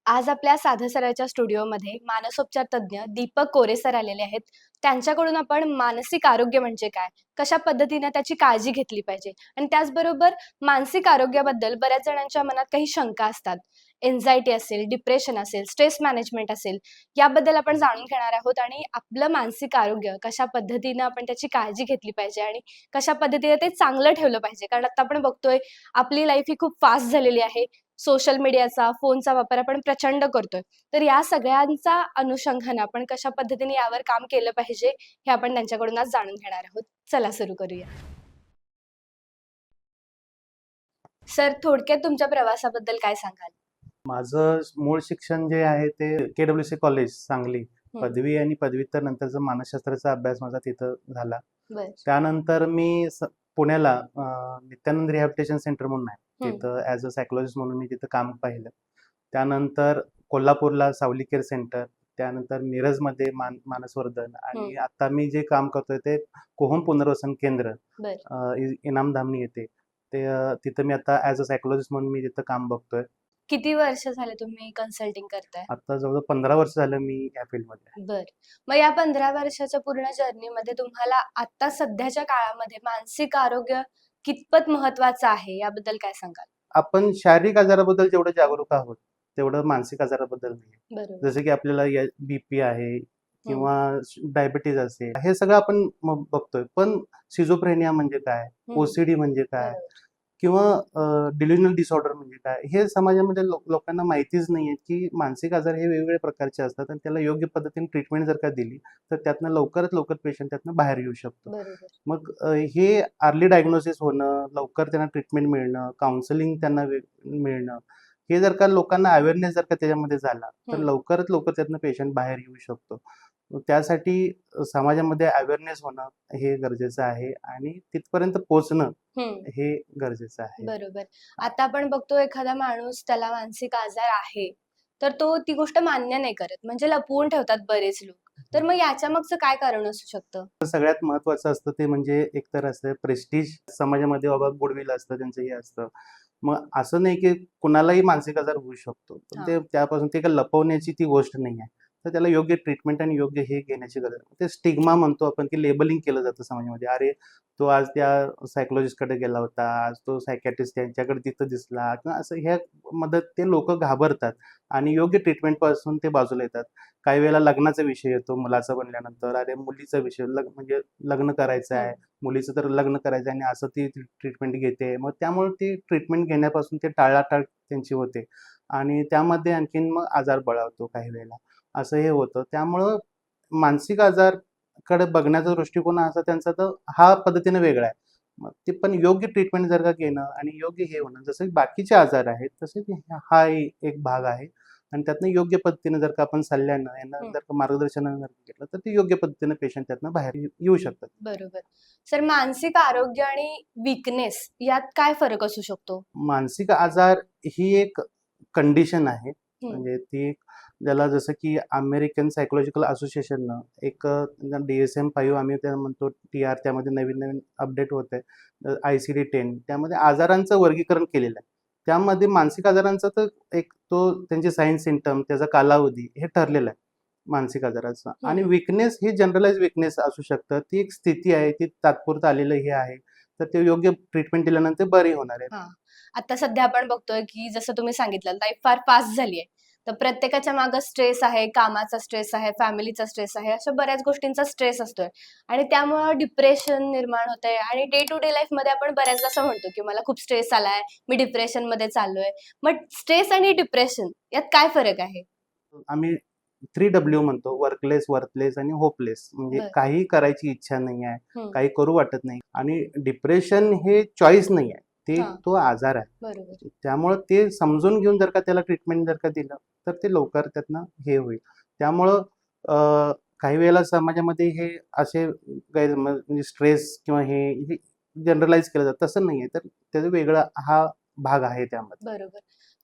आज आपल्या साध्या सराच्या स्टुडिओमध्ये मानसोपचार तज्ज्ञ दीपक कोरे सर आलेले आहेत. त्यांच्याकडून आपण मानसिक आरोग्य म्हणजे काय, कशा पद्धतीने त्याची काळजी घेतली पाहिजे आणि त्याचबरोबर मानसिक आरोग्याबद्दल बऱ्याच जणांच्या मनात काही शंका असतात. एन्झायटी असेल, डिप्रेशन असेल, स्ट्रेस मॅनेजमेंट असेल, याबद्दल आपण जाणून घेणार आहोत आणि आपलं मानसिक आरोग्य कशा पद्धतीनं आपण त्याची काळजी घेतली पाहिजे आणि कशा पद्धतीने ते चांगलं ठेवलं पाहिजे. कारण आता आपण बघतोय आपली लाईफ ही खूप फास्ट झालेली आहे. सोशल मीडियाचा, फोनचा वापर आपण प्रचंड करतोय. तर या सगळ्यांचा अनुषंगानं आपण कशा पद्धतीने यावर काम केलं पाहिजे, हे आपण त्यांच्याकडून आज जाणून घेणार आहोत. चला सुरू करूया. सर, थोडक्यात तुमच्या प्रवासाबद्दल काय सांगाल? माझं मूळ शिक्षण जे आहे ते KWC कॉलेज सांगली, हं, पदवी आणि पदव्युत्तर नंतरचा मानसशास्त्राचा अभ्यास माझा तिथं झाला. बरं. त्यानंतर मी पुण्याला नित्यानंद रिहॅबिलिटेशन सेंटर म्हणून आहे. हं, तिथं ॲज अ सायकॉलॉजिस्ट म्हणून मी तिथं काम पाहिलं. त्यानंतर कोल्हापूरला सावली केअर सेंटर, त्यानंतर मिरजमध्ये मानसवर्धन हं, आणि आता मी जे काम करतोय ते कोहम पुनर्वसन केंद्र बरं. इनामधामणी येथे. तिथं मी आता ॲज अ सायकॉलॉजिस्ट म्हणून मी तिथं काम बघतोय. किती वर्ष झाले तुम्ही कन्सल्टिंग करताय? आता जवळ 15 वर्ष झालं मी या फील्डमध्ये आहे. बरं. मग या 15 वर्षाच्या पूर्ण जर्नीमध्ये तुम्हाला आता सध्याच्या काळामध्ये मानसिक आरोग्य कितपत महत्वाचं आहे, याबद्दल काय सांगाल? आपण शारीरिक आजाराबद्दल जेवढं जागरूक आहोत, तेवढं मानसिक आजाराबद्दल नाही. बरोबर. जसं की आपल्याला बीपी आहे हं, किंवा डायबिटीज असेल, हे सगळं आपण बघतोय. पण सिझोफ्रेनिया म्हणजे काय? हं, ओसीडी म्हणजे काय? बरोबर. किंवा डिल्युजनल डिसऑर्डर म्हणजे काय? हे समाजामध्ये लोकांना माहितीच नाहीये, की मानसिक आजार हे वेगवेगळ्या प्रकारचे असतात आणि त्याला योग्य पद्धतीने ट्रीटमेंट जर का दिली, तर त्यातनं लवकरात लवकर पेशंट त्यातनं बाहेर येऊ शकतो. बरोबर. मग हे अर्ली डायग्नोसिस होणं, लवकर त्यांना ट्रीटमेंट मिळणं, काउन्सिलिंग त्यांना मिळणं, हे जर का लोकांना अवेअरनेस जर का त्याच्यामध्ये झाला, तर हं, लवकरात लवकर त्यातनं पेशंट बाहेर येऊ शकतो. मग त्यासाठी समाजामध्ये अवेअरनेस होणं हे गरजेचं आहे आणि तिथपर्यंत पोहोचणं हं. हे गरजेचं आहे. बरोबर. आता आपण बघतो एखादा माणूस त्याला मानसिक आजार आहे, तर तो ती गोष्ट मान्य नाही करत. म्हणजे लपवून ठेवतात बरेच लोक. तर मग याच्या मागचं काय कारण असू शकतं? सगळ्यात महत्त्वाचं असतं ते म्हणजे एकतर असतं प्रेस्टीज समाजामध्ये बाबा गुडविल असतं, त्यांचं हे असतं. मग असं नाही की कुणालाही मानसिक आजार होऊ शकतो. पण हां. ते त्यापासून ते काही लपवण्याची ती गोष्ट नाही आहे. तर त्याला योग्य ट्रीटमेंट आणि योग्य हे घेण्याची गरज आहे. ते स्टिग्मा म्हणतो आपण, की लेबलिंग केलं जातं समाजामध्ये. अरे, तो आज त्या सायकॉलॉजिस्टकडे गेला होता, आज तो सायकियाट्रिस्ट त्यांच्याकडे तिथं दिसला किंवा असं ह्या मदत ते लोकं घाबरतात आणि योग्य ट्रीटमेंटपासून ते बाजूला येतात. काही वेळेला लग्नाचा विषय येतो मुलाचा बनल्यानंतर, अरे मुलीचा विषय म्हणजे लग्न करायचं आहे, हं, मुलीचं तर लग्न करायचं आहे आणि असं ती ट्रीटमेंट घेते. मग त्यामुळे ती ट्रीटमेंट घेण्यापासून ते टाळाटाळ त्यांची होते आणि त्यामध्ये आणखीन मग आजार बळावतो काही वेळेला. असं हे होतं. त्यामुळं मानसिक आजारकडे बघण्याचा दृष्टिकोन असा त्यांचा तर हा पद्धतीने वेगळा आहे. मग ते पण योग्य ट्रीटमेंट जर का घेणं आणि योग्य हे होणं, जसं बाकीचे आजार आहेत, तसे हा एक भाग आहे. आणि त्यातनं योग्य पद्धतीने जर का आपण सल्ल्यानं यांना हं. जर का मार्गदर्शनानं जर घेतलं, तर ते योग्य पद्धतीने पेशंट त्यातनं बाहेर येऊ शकतात. बरोबर. सर, मानसिक आरोग्य आणि वीकनेस यात काय फरक असू शकतो? मानसिक आजार ही एक कंडिशन आहे. हं, म्हणजे ती ज्याला जसं की अमेरिकन सायकॉलॉजिकल असोसिएशननं एक DSM-5 आम्ही त्याला म्हणतो TR त्यामध्ये नवीन-नवीन अपडेट होतंय. ICD-10 त्यामध्ये आजारांचं वर्गीकरण केलेलं आहे. त्यामध्ये मानसिक आजारांचा तर एक तो त्यांचे सायन्स सिम्प्टम, त्याचा कालावधी हे ठरलेलं आहे मानसिक आजाराचा. आणि हं. वीकनेस ही जनरलाइज वीकनेस असू शकतं. ती एक स्थिती आहे, ती तात्पुरतं आलेलं हे आहे. तर ते योग्य ट्रीटमेंट दिल्यानंतर बरे होणार आहेत. हां. आता सध्या आपण बघतोय, की जसं तुम्ही सांगितलं लाईफ फार फास्ट झाली आहे. तर प्रत्येकाच्या मागे स्ट्रेस आहे, कामाचा स्ट्रेस आहे, फॅमिलीचा स्ट्रेस आहे, अशा बऱ्याच गोष्टींचा स्ट्रेस असतोय आणि त्यामुळं डिप्रेशन निर्माण होतंय आणि डे टू डे लाईफमध्ये आपण बऱ्याचदा असं म्हणतो, की मला खूप स्ट्रेस आलाय, मी डिप्रेशनमध्ये चाललोय. मग स्ट्रेस आणि डिप्रेशन यात काय फरक आहे? आम्ही 3W म्हणतो वर्कलेस, वर्थलेस आणि होपलेस. म्हणजे बरं. काही करायची इच्छा नाही आहे, हं. काही करू वाटत नाही आणि डिप्रेशन हे चॉईस नाही आहे. हां. तो आजार आहे. बरोबर. त्यामुळं ते समजून घेऊन जर का त्याला ट्रीटमेंट जर का दिलं, तर ते लवकर त्यातनं हे होईल. त्यामुळं काही वेळेला समाजामध्ये हे असे म्हणजे स्ट्रेस किंवा हे जनरलाइज केलं जातं. तसं नाहीये. तर त्याचा वेगळा हा भाग आहे त्यामध्ये. बरोबर.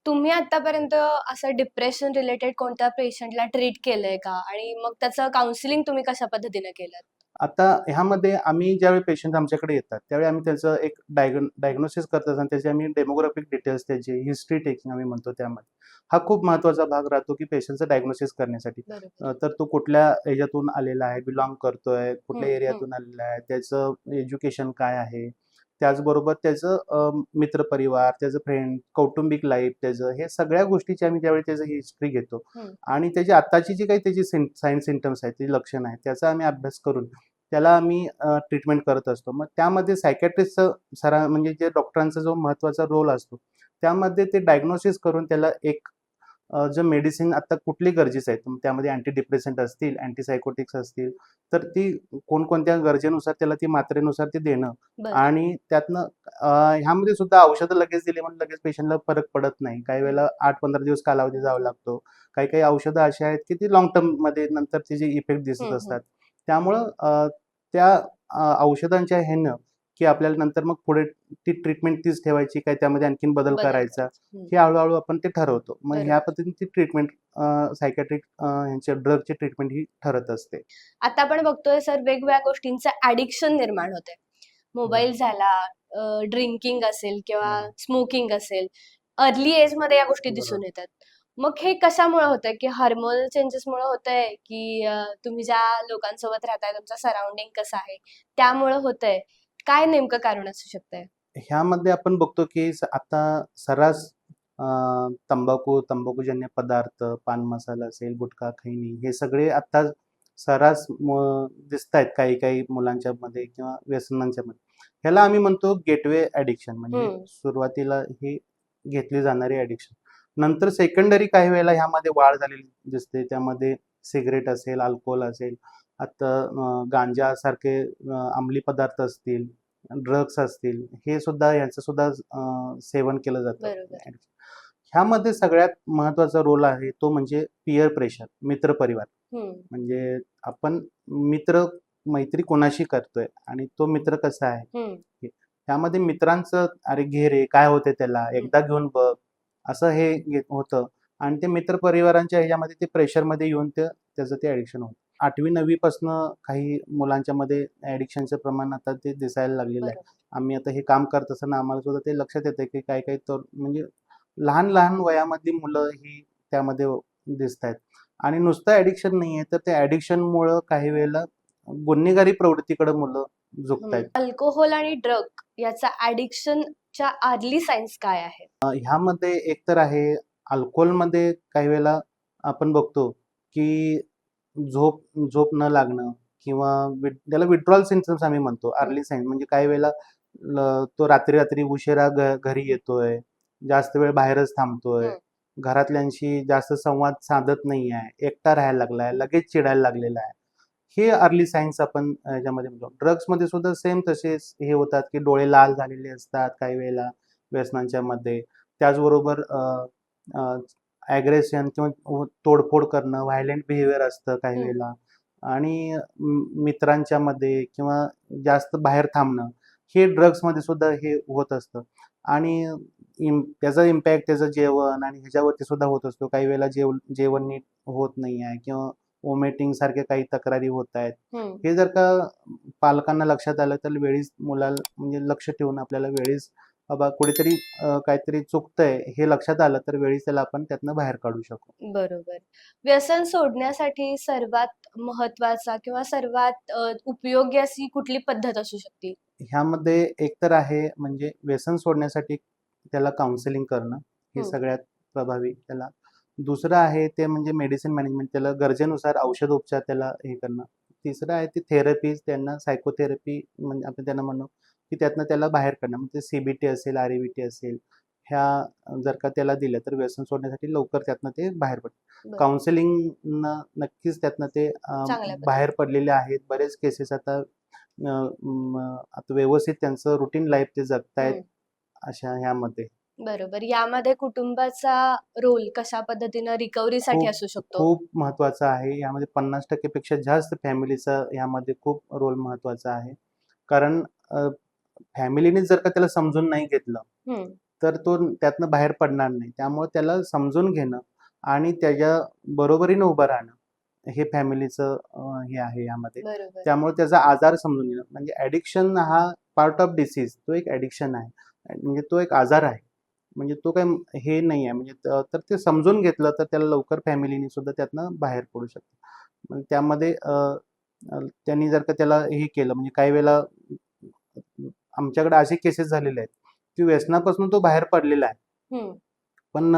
तुम्ही आत्तापर्यंत असं डिप्रेशन रिलेटेड कोणत्या पेशंटला ट्रीट केलंय का? आणि मग त्याचं काउन्सिलिंग तुम्ही कशा पद्धतीने केलंत? आता ह्यामध्ये आम्ही ज्यावेळी पेशंट आमच्याकडे येतात, त्यावेळी आम्ही त्याचं एक डायग्नोसिस करत असताना त्याचे आम्ही डेमोग्राफिक डिटेल्स, त्याची हिस्ट्री टेकिंग आम्ही म्हणतो त्यामध्ये. हा खूप महत्त्वाचा भाग राहतो, की पेशंटचं डायग्नोसिस करण्यासाठी. बरोबर. तर तो कुठल्या ह्याच्यातून आलेला आहे, बिलॉन्ग करतोय, कुठल्या हं, हं. एरियातून आलेला आहे, त्याचं एज्युकेशन काय आहे, त्याचबरोबर त्याचं मित्रपरिवार, त्याचं फ्रेंड, कौटुंबिक लाईफ त्याचं, हे सगळ्या गोष्टीची आम्ही ज्यावेळी त्याची हिस्ट्री घेतो हं. आणि त्याची आत्ताची जी काही त्याची साइन सिम्प्टम्स आहेत, ती लक्षणं आहेत, त्याचा आम्ही अभ्यास करून त्याला आम्ही ट्रीटमेंट करत असतो. मग त्यामध्ये सायकियाट्रिस्टचं म्हणजे जे डॉक्टरांचा जो महत्त्वाचा रोल असतो, त्यामध्ये ते डायग्नोसिस करून त्याला एक जे मेडिसिन आता कुठली गरजेचं आहे, तर त्यामध्ये अँटी डिप्रेसंट असतील, अँटीसायकोटिक्स असतील, तर ती कोणकोणत्या गरजेनुसार त्याला ती मात्रेनुसार ते देणं बरं. आणि त्यातनं ह्यामध्ये सुद्धा औषधं लगेच दिली म्हणून लगेच पेशंटला फरक पडत नाही. काही हं. वेळेला 8-15 दिवस कालावधी जावा लागतो. काही-काही औषधं अशी आहेत, की ती लाँग टर्ममध्ये नंतर त्याचे इफेक्ट दिसत हं, हं. असतात. त्यामुळं त्या औषधांच्या ह्यानं, की आपल्याला नंतर मग पुढे ती ट्रीटमेंट तीच ठेवायची, काय त्यामध्ये आणखीन बदल बदल करायचा, करायचे. हं. हे हळू-हळू आपण ते ठरवतो. मग ह्या बरोबर. पद्धतीने ती ट्रीटमेंट सायकियाट्रिक ह्यांच्या ड्रगची ट्रीटमेंट ही ठरत असते. आता आपण बघतोय सर वेगवेगळ्या गोष्टींचं ॲडिक्शन निर्माण होतंय. मोबाईल बरोबर, झाला, ड्रिंकिंग असेल किंवा बरोबर, स्मोकिंग असेल. अर्ली एजमध्ये या गोष्टी बरोबर. दिसून येतात. मग हे कशामुळे होतंय, की हार्मोनल चेंजेसमुळे होतंय, की तुम्ही ज्या लोकांसोबत राहताय, तुमचं सराउंडिंग कसं आहे, त्यामुळं होतंय? काय नेमकं कारण असू शकतंय? ह्यामध्ये आपण बघतो की आता सर्रास अ, तंबाखूजन्य पदार्थ, पान मसाला असेल, गुटखा, खैनी हे सगळे आता सर्रास दिसतायत काही-काही मुलांच्या मध्ये किंवा व्यसनांच्या मध्ये. ह्याला आम्ही म्हणतो गेटवे ॲडिक्शन, म्हणजे हं. सुरुवातीला ही घेतली जाणारी ॲडिक्शन. नंतर सेकंडरी काही वेळेला ह्यामध्ये वाढ झालेली दिसते. त्यामध्ये सिगारेट असेल, अल्कोहोल असेल, आता गांजासारखे अंमली पदार्थ असतील, ड्रग्स असतील, हे सुद्धा यांचं सुद्धा सेवन केलं जातं. बरोबर. ह्यामध्ये सगळ्यात महत्त्वाचा रोल आहे तो म्हणजे पीअर प्रेशर, मित्रपरिवार. हं. म्हणजे आपण मैत्री कोणाशी करतोय आणि तो मित्र कसा आहे. हं. हे त्यामध्ये मित्रांचं "अरे घे रे, काय होतंय त्याला, हं. एकदा घेऊन बघ." असं हे होतं आणि ते मित्रपरिवारांच्या ह्याच्यामध्ये ते प्रेशरमध्ये येऊन त्याचं ते ॲडिक्शन होतं. 8वी-9वी पासनं काही मुलांच्यामध्ये ॲडिक्शनचं प्रमाण आता ते दिसायला लागलेलं आहे. बरोबर. आम्ही आता हे काम करत असताना आम्हाला सुद्धा ते लक्षात येतंय, की काही-काही तर म्हणजे लहान-लहान वयामधली मुलं ही त्यामध्ये दिसतायत आणि नुसतं ॲडिक्शन नाहीये, तर त्या ॲडिक्शनमुळं काही वेळेला गुन्हेगारी प्रवृत्तीकडे मुलं झुकतायत. अल्कोहोल आणि ड्रग याचा ॲडिक्शनच्या अर्ली सायन्स काय आहेत? ह्यामध्ये एक तर आहे अल्कोहोलमध्ये काही वेळेला आपण बघतो, की झोप झोप न लागणं किंवा त्याला विथड्रॉल सिम्प्टम्स आम्ही म्हणतो. हं. अर्ली साइन म्हणजे काही वेळेला तो रात्री-रात्री उशिरा घरी येतोय, जास्त वेळ बाहेरच थांबतोय, हं. घरातल्यांशी जास्त संवाद साधत नाही आहे, एकटा राहायला लागलाय, लगेच चिडायला लागलेला आहे. हे अर्ली सायन्स आपण ह्याच्यामध्ये म्हणतो. ड्रग्समध्ये सुद्धा सेम तसेच हे होतात, की डोळे लाल झालेले असतात काही वेळेला व्यसनांच्या मध्ये. त्याचबरोबर ॲग्रेशन किंवा तोडफोड करणं, व्हायलेंट बिहेवियर असतं काही हं. वेळेला आणि मित्रांच्या मध्ये किंवा जास्त बाहेर थांबणं, हे ड्रग्समध्ये सुद्धा हे होत असतं आणि त्याचा इम्पॅक्ट त्याचं जेवण आणि ह्याच्यावरती सुद्धा होत असतो. काही वेळेला जेवण नीट होत नाही आहे किंवा व्हॉमिटिंग सारख्या काही तक्रारी होत आहेत. हं. हे जर का पालकांना लक्षात आलं तर वेळीच मुलाला म्हणजे लक्ष ठेवून आपल्याला वेळीच बाबा कुठेतरी काहीतरी चुकतंय हे लक्षात आलं तर वेळीच त्याला आपण त्यातनं बाहेर काढू शकू. बरोबर. व्यसन सोडण्यासाठी सर्वात महत्त्वाचा किंवा सर्वात उपयोगी अशी कुठली पद्धत असू शकते? ह्यामध्ये एक तर आहे म्हणजे व्यसन सोडण्यासाठी त्याला काउन्सिलिंग करणं, हे हं. सगळ्यात प्रभावी त्याला. दुसरं आहे ते म्हणजे मेडिसिन मॅनेजमेंट, त्याला गरजेनुसार औषधोपचार त्याला हे करणं. तिसरं आहे ते थेरपीज, त्यांना सायकोथेरपी म्हणजे आपण त्यांना म्हणू, की त्यातनं त्याला बाहेर काढणं. म्हणजे CBT असेल, REBT असेल, ह्या जर का त्याला दिल्या तर व्यसन सोडण्यासाठी लवकर त्यातनं ते बाहेर पडतं. बरं. काउन्सिलिंगनं नक्कीच त्यातनं ते चांगल्या बाहेर पद्धतीने. पडलेले आहेत. बरेच केसेस आता आता व्यवस्थित त्यांचं रुटीन लाईफ ते जगतायत हं. अशा ह्यामध्ये. बरोबर. यामध्ये कुटुंबाचा रोल कशा पद्धतीनं रिकव्हरीसाठी खूप, असू शकतो? खूप महत्त्वाचं आहे. यामध्ये 50% पेक्षा जास्त फॅमिलीचा यामध्ये खूप रोल महत्त्वाचा आहे. कारण फॅमिलीने जर का त्याला समजून नाही घेतलं, हं. तर तो त्यातनं बाहेर पडणार नाही. त्यामुळे त्याला समजून घेणं आणि त्याच्या बरोबरीनं उभं राहणं, हे फॅमिलीचं हे आहे यामध्ये. बरोबर. त्यामुळे त्याचा आजार समजून घेणं म्हणजे ॲडिक्शन हा पार्ट ऑफ डिसीज, तो एक ॲडिक्शन आहे. म्हणजे तो एक आजार आहे. म्हणजे तो काही हे नाही आहे म्हणजे तर ते समजून घेतलं तर त्याला लवकर फॅमिलीने सुद्धा त्यातनं बाहेर पडू शकतं. मग त्यामध्ये त्यांनी जर का त्याला हे केलं म्हणजे काही वेळेला आमच्याकडे असे केसेस झालेले आहेत, की व्यसनापासून तो बाहेर पडलेला आहे. हं. पण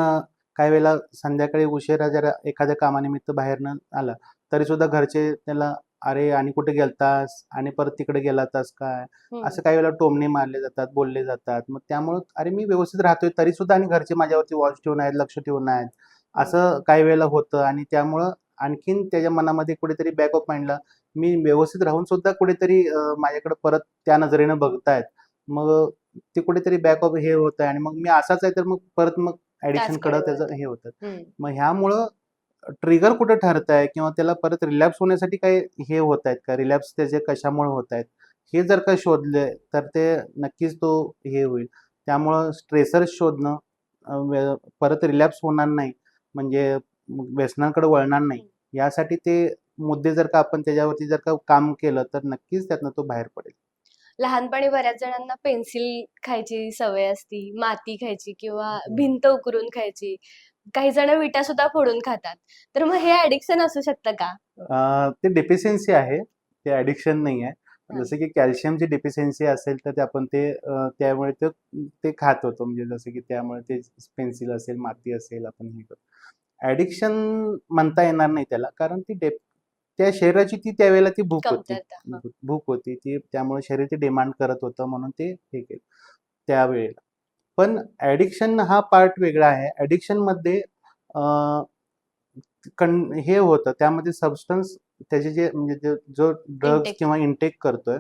काही वेळेला संध्याकाळी उशिरा जरा एखाद्या कामानिमित्त बाहेरनं आला, तरीसुद्धा घरचे त्याला, "अरे आणि कुठे गेलतास? आणि परत तिकडे गेला होतास काय?" हं. असं काही वेळेला टोमणे मारले जातात, बोलले जातात. मग त्यामुळं अरे मी व्यवस्थित राहतोय तरीसुद्धा आणि घरचे माझ्यावरती वॉच ठेवून आहेत, लक्ष ठेवून आहेत. हं. असं काही वेळेला होतं आणि त्यामुळं आणखीन त्याच्या मनामध्ये कुठेतरी बॅक ऑफ माइंडला मी व्यवस्थित राहून सुद्धा कुठेतरी माझ्याकडे परत त्या नजरेनं बघतायत. मग ते कुठेतरी बॅक ऑफ हे होतंय आणि मग मी असाच आहे तर मग परत मग ॲडिक्शनकडे त्याचकडे त्याचं वळतात. हे होतं. हं. मग ह्यामुळं ट्रिगर कुठे ठरतंय किंवा त्याला परत रिलॅप्स होण्यासाठी काही हे होत आहेत का? रिलॅप्स त्याचे कशामुळे होत आहेत? हे जर का शोधले तर ते नक्कीच तो हे होईल. त्यामुळं स्ट्रेसर्स शोधणं परत रिलॅप्स होणार नाही म्हणजे व्यसनाकडे वळणार नाही. हं. यासाठी ते मुद्दे जर का आपण त्याच्यावरती जर का काम केलं तर नक्कीच त्यातनं तो बाहेर पडेल. लहानपणी बऱ्याच जणांना पेन्सिल खायची सवय असती, माती खायची किंवा भिंत उकरून खायची. काही जण विटा सुद्धा फोडून खातात. तर मग हे ॲडिक्शन असू शकतं का? ते डेफिशियन्सी आहे. ते ॲडिक्शन नाही आहे. हां. जसं की कॅल्शियमची डेफिशियन्सी असेल तर ते आपण ते त्यामुळे ते ते खात होतो. म्हणजे जसं की त्यामुळे ते पेन्सिल असेल, माती असेल आपण हे करतो. ॲडिक्शन म्हणता येणार नाही त्याला कारण ती त्या शरीराची ती त्यावेळेला ती भूक होती. कमतरता. हां. भूक होती ती त्यामुळे शरीर ते डिमांड करत होतं म्हणून ते हे केलं त्यावेळेला. पण ॲडिक्शन हा पार्ट वेगळा आहे. ॲडिक्शनमध्ये हे होतं त्यामध्ये सबस्टन्स त्याचे जे म्हणजे जो ड्रग्स इंटेक. किंवा इनटेक करतोय,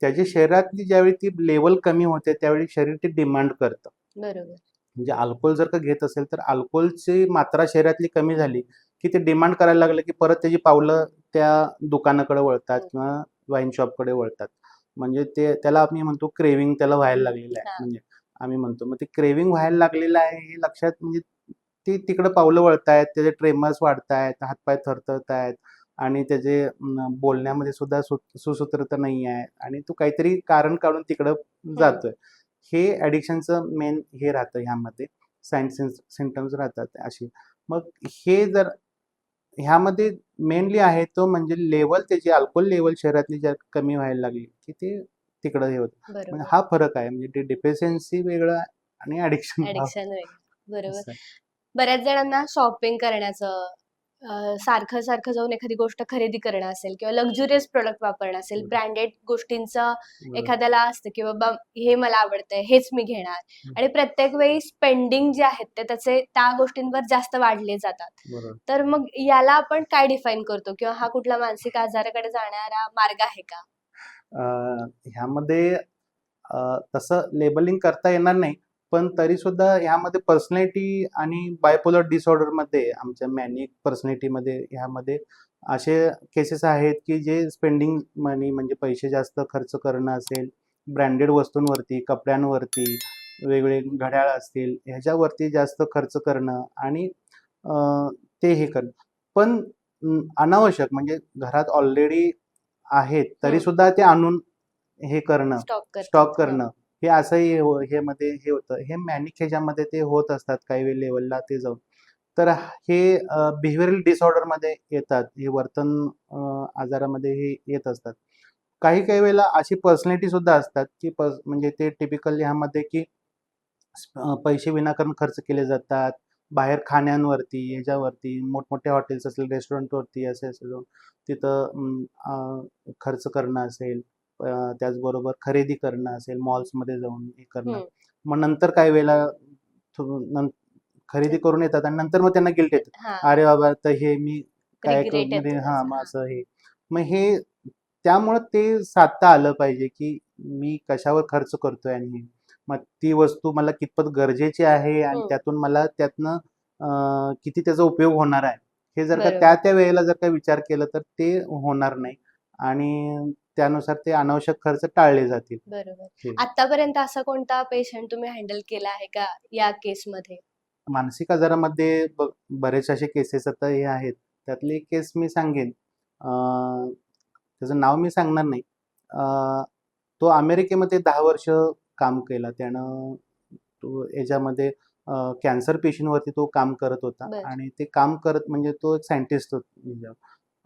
त्याची शरीरातली ज्यावेळी ती लेव्हल कमी होते, त्यावेळी शरीर ते डिमांड करतं. बरोबर. म्हणजे अल्कोहोल जर का घेत असेल, तर अल्कोहोलची मात्रा शरीरातली कमी झाली, की ते डिमांड करायला लागलं, की परत त्याची पावलं त्या दुकानाकडे वळतात हं. किंवा वाईन शॉपकडे वळतात. म्हणजे ते त्याला आम्ही म्हणतो क्रेव्हिंग त्याला व्हायला लागलेलं आहे. हां. म्हणजे आम्ही म्हणतो. मग ते क्रेव्हिंग व्हायला लागलेलं आहे हे लक्षात म्हणजे ती तिकडं पावलं वळतायत, त्याचे ट्रेमर्स वाढतायत, हातपाय थरथरतायत आणि त्याचे बोलण्यामध्ये सुद्धा सुसूत्रता नाही आहे आणि तो काहीतरी कारण काढून तिकडं हं. जातोय. हे ॲडिक्शनचं मेन हे राहतं ह्यामध्ये सायन्स सिम्प्टम्स राहतात अशी. मग हे जर ह्यामध्ये मेनली आहे तो म्हणजे लेव्हल त्याची अल्कोहोल लेव्हल शरीरातली जर कमी व्हायला लागली, की ते तिकडं हे होतं. म्हणजे बरोबर. हा फरक आहे. म्हणजे ते डिपेंडन्सी वेगळं आणि ॲडिक्शन हा ॲडिक्शन वेगळं. बरोबर. असं आहे. बऱ्याच जणांना शॉपिंग करण्याचं सारखं-सारखं जाऊन एखादी गोष्ट खरेदी करणं असेल किंवा लक्झुरियस प्रॉडक्ट वापरणं असेल, बरोबर, ब्रँडेड गोष्टींचं बरोबर. एखाद्याला असतं, की बाबा हे मला आवडतंय, हेच मी घेणार हं, आणि प्रत्येक वेळी स्पेंडिंग जे आहेत ते त्याचे त्या गोष्टींवर जास्त वाढले जातात. बरोबर. तर मग याला आपण काय डिफाईन करतो किंवा हा कुठला मानसिक आजाराकडे जाणारा मार्ग आहे का? ह्यामध्ये तसं लेबलिंग करता येणार नाही. पण तरीसुद्धा ह्यामध्ये पर्सनॅलिटी आणि बायपोलर डिसऑर्डरमध्ये आमच्या मॅनिक पर्सनॅलिटीमध्ये ह्यामध्ये असे केसेस आहेत, की जे स्पेंडिंग मनी म्हणजे पैसे जास्त खर्च करणं असेल, ब्रँडेड वस्तूंवरती, कपड्यांवरती, वेगवेगळे घड्याळ असतील, ह्याच्यावरती जास्त खर्च करणं आणि अ, ते हे करणं. पण अनावश्यक म्हणजे घरात ऑलरेडी आहेत, हं. तरीसुद्धा ते आणून हे करणं, स्टॉक करतात. स्टॉक हां. करणं, हे असंही हे मध्ये हे होतं. हे मॅनिक ह्याच्यामध्ये ते होत असतात काही वेळ लेव्हलला ते जाऊन. तर हे बिहेवियरल डिसऑर्डरमध्ये येतात. हे वर्तन आजारामध्ये हे येत असतात. काही-काही वेळेला अशी पर्सनॅलिटी सुद्धा असतात, की म्हणजे ते टिपिकल ह्यामध्ये की पैसे विनाकारण खर्च केले जातात. बाहेर खाण्यांवरती, ह्याच्यावरती, मोठमोठ्या हॉटेल्स असतील, रेस्टॉरंटवरती असे असे जाऊन तिथं खर्च करणं असेल, त्याचबरोबर खरेदी करणं असेल, मॉल्समध्ये जाऊन हे करणं. हं. मग नंतर काही वेळेला थो नं खरेदी करून येतात आणि नंतर मग त्यांना गिल्ट येतं. हां. अरे बाबा, तर हे मी काय रिग्रेट म्हणजे येतो हां, त्याचा. मग हां. असं हे. मग हे त्यामुळं ते साधता आलं पाहिजे, की मी कशावर खर्च करतोय आणि हे. मग ती वस्तू मला कितपत गरजेची आहे आणि हं. त्यातून मला त्यातनं किती त्याचा उपयोग होणार आहे. हे जर का बरोबर. त्या वेळेला जर का विचार केला तर ते होणार नाही आणि त्यानुसार ते अनावश्यक खर्च टाळले जातील. बरोबर. हे आत्तापर्यंत असा कोणता पेशंट तुम्ही हँडल केला आहे का या केसमध्ये? मानसिक आजारामध्ये बरेच असे केसेस आता हे आहेत, त्यातली एक केस मी सांगेन. त्याचं नाव मी सांगणार नाही. तो अमेरिकेमध्ये 10 वर्ष काम केलं त्यानं. तो याच्यामध्ये कॅन्सर पेशंटवरती तो काम करत होता बरं. आणि ते काम करत म्हणजे तो एक सायंटिस्ट होता